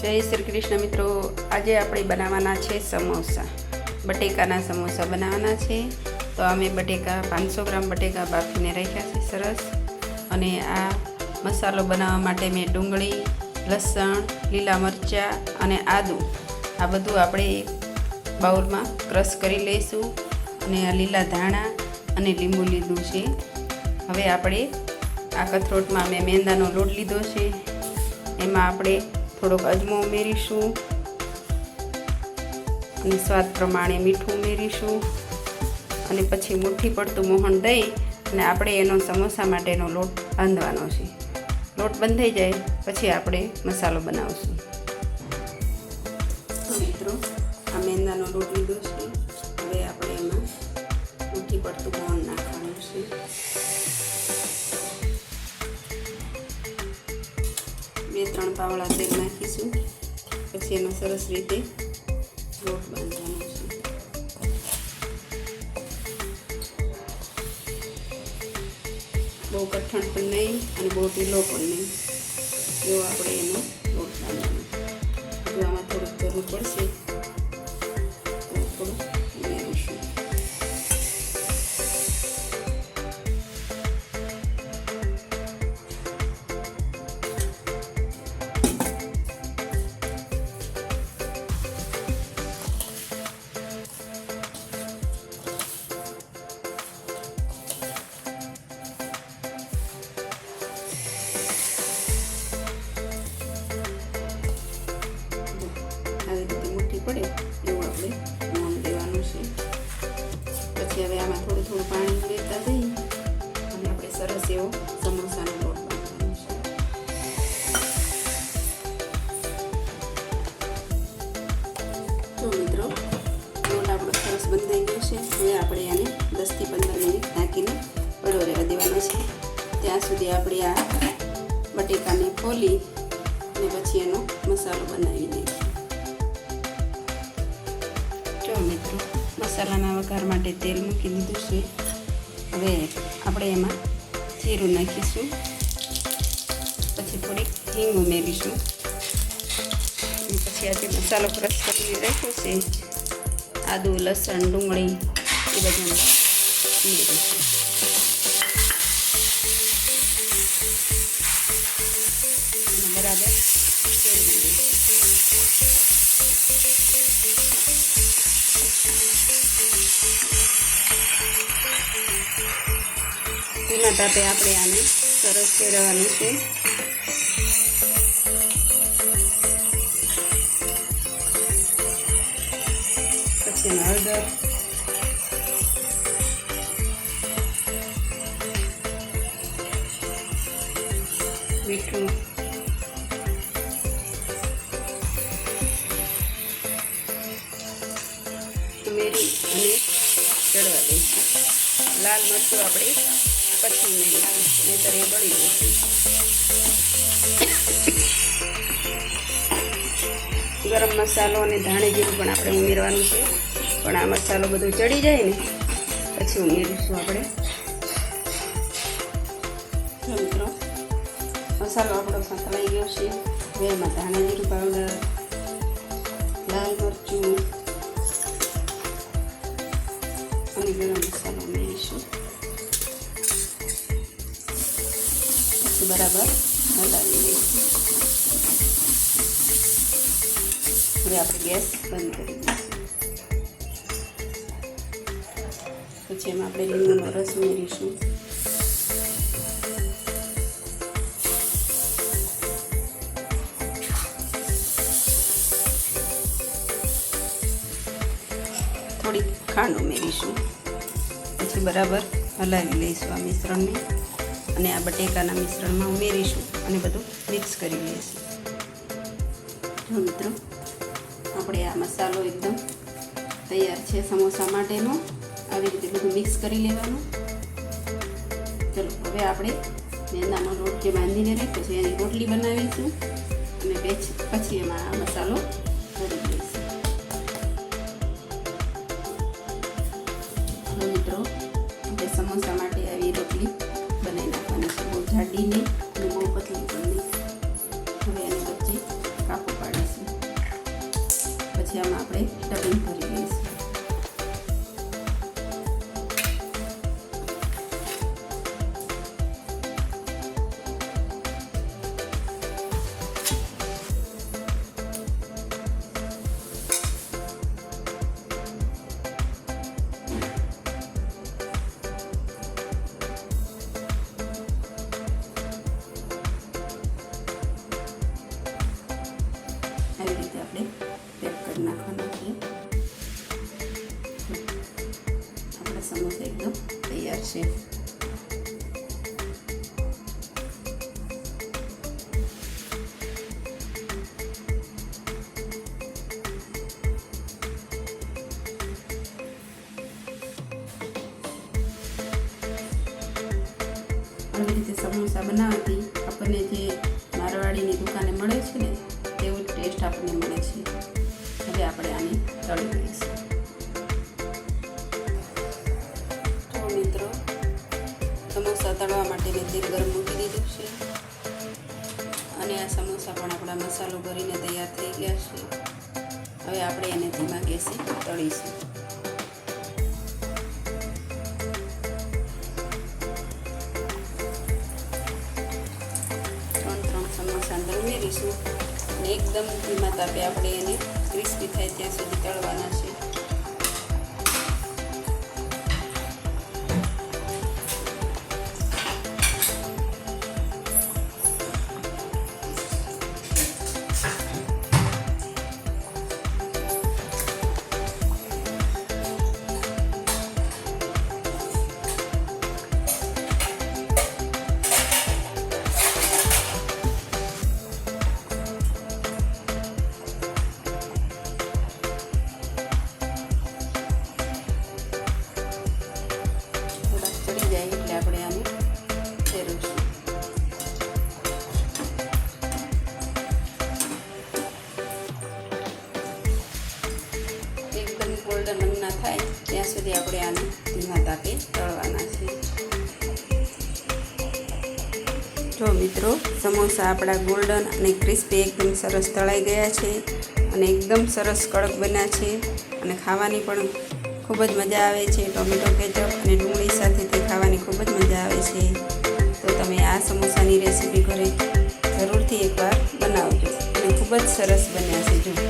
જય શ્રી કૃષ્ણ મિત્રો, આજે આપણે બનાવવાના છે સમોસા. બટેકાના સમોસા બનાવવાના છે. તો અમે બટેકા 500 ગ્રામ બટેકા બાફીને રાખ્યા છે સરસ. અને આ મસાલો બનાવવા માટે મેં ડુંગળી, લસણ, લીલા મરચાં અને આદુ આ બધું આપણે બાઉલમાં ક્રશ કરી લઈશું. અને આ લીલા ધાણા અને લીંબુ લીધું છે. હવે આપણે આ કથરોટમાં મેં મેંદાનો લોટ લીધો છે. એમાં આપણે થોડોક અજમો ઉમેરીશું અને સ્વાદ પ્રમાણે મીઠું ઉમેરીશું. અને પછી મુઠ્ઠી પડતું મોહન દઈ અને આપણે એનો સમોસા માટેનો લોટ બાંધવાનો છે. લોટ બંધાઈ જાય પછી આપણે મસાલો બનાવશું. તો મિત્રો, આ મેંદાનો લોટ લીધો છે. હવે આપણે એમાં મુઠ્ઠી પડતું મોહન નાખવાનું છે. બે 3 પાવડા તેલ નાખીશું. પછી એનો સરસ રીતે લોટ બાંધવાનો છે. બહુ કઠણ પણ નહીં અને બહુ ઢીલો પણ નહીં, એવો આપણે એનો લોટ બાંધવાનો. જો આમાં થોડુંક જરૂર પડશે તો થોડુંક ઉમેરીશું. આવી રીતે મુઠ્ઠી પડે એવું આપણે મોણ દેવાનું છે. પછી હવે આમાં થોડું થોડું પાણી ઉમેરતા જઈએ અને આપણે સરસ એવો સમોસાનો લોટ બાંધવાનો છે. તો મિત્રો, લોટ આપણો સરસ બંધાઈ ગયો છે. હવે આપણે આને 10 થી 15 મિનિટ ઢાંકીને પડો રહેવા દેવાનો છે. ત્યાં સુધી આપણે આ બટેકાને ફોલી અને પછી એનો મસાલો બનાવી દઈશું. જો મિત્રો, મસાલાના વઘાર માટે તેલ મૂકી દીધું છે. હવે આપણે એમાં જીરું નાખીશું. પછી થોડીક હિંગ ઉમેરીશું. પછી આજે મસાલો ક્રશ કરીને રાખ્યો છે, આદુ, લસણ, ડુંગળી એ બધું ઉમેરીશું. બરાબર ફેરવી દઈશું. ધીમા તાપે આપણે આને સરસ ફેરવવાનું છે. પછી એમાં હળદર, મીઠું, ઉમેરી અને ચડવા દઈશું. લાલ મરચું આપણે પછી ઉમેરીશું, નહીંતર એ બળી જશે. ગરમ મસાલો અને ધાણી જીરું પણ આપણે ઉમેરવાનું છે. પણ આ મસાલો બધો ચડી જાય ને પછી ઉમેરીશું આપણે. મિત્રો, મસાલો આપણો સંકળાઈ ગયો છે. હવે એમાં ધાણા જીરું પાવડર, લાલ મરચું અને ગરમ મસાલો ઉમેરીશું. પછી બરાબર હલાવી દઈશું. હવે આપણે ગેસ બંધ કરી દઈશું. પછી એમાં આપણે લીંબુનો રસ ઉમેરીશું. થોડીક ખાંડ ઉમેરીશું. પછી બરાબર હલાવી લઈશું આ મિશ્રણને અને આ બટેકાના મિશ્રણમાં ઉમેરીશું અને બધું મિક્સ કરી લઈશું. જો મિત્રો, આપણે આ મસાલો એકદમ તૈયાર છે સમોસા માટેનો. આવી રીતે બધું મિક્સ કરી લેવાનું. ચલો, હવે આપણે મેંદાનો લોટ જે બાંધીને રાખ્યો છે એની રોટલી બનાવીશું અને પછી એમાં આ મસાલો ભરી દઈશું. મિત્રો, આપણે સમોસા માટે આવી રોટલી બનાવી નાખવાની છે. બહુ જાડી નહીં અને બહુ પતલી પણ નહીં. હવે એને વચ્ચે કાપો પાડીશું. પછી આમાં આપણે ડબિંગ કરી દઈશું. આવી રીતે આપણે પેક કરી નાખવાના છે. આપણા સમોસા એકદમ તૈયાર છે. આવી રીતે સમોસા બનાવવાથી આપણને જે મારવાડીની દુકાને મળે છે ને તેવું ટેસ્ટ આપણને મળે છે. હવે આપણે આને તળી લઈશું. તો મિત્રો, સમોસા તળવા માટે મેં તેલ ગરમ મૂકી દીધું છે અને આ સમોસા પણ આપણા મસાલો ભરીને તૈયાર થઈ ગયા છે. હવે આપણે એને ધીમા ગેસે તળીશું. સમોસા અંદર ઉમેરીશું અને એકદમ ધીમા તાપે આપણે એને ક્રિસ્પી થાય ત્યાં સુધી તળવાના છે. ગોલ્ડન રંગ ના થાય ત્યાં સુધી આપણે આને ધીમા તાપે તળવાના છે. જો મિત્રો, સમોસા આપણા ગોલ્ડન અને ક્રિસ્પી એકદમ સરસ તળાઈ ગયા છે અને એકદમ સરસ કડક બન્યા છે અને ખાવાની પણ ખૂબ જ મજા આવે છે. ટોમેટો કેચઅપ અને ડુંગળી સાથે તે ખાવાની ખૂબ જ મજા આવે છે. તો તમે આ સમોસાની રેસીપી ઘરે જરૂરથી એકવાર બનાવજો અને ખૂબ જ સરસ બન્યા છે. જો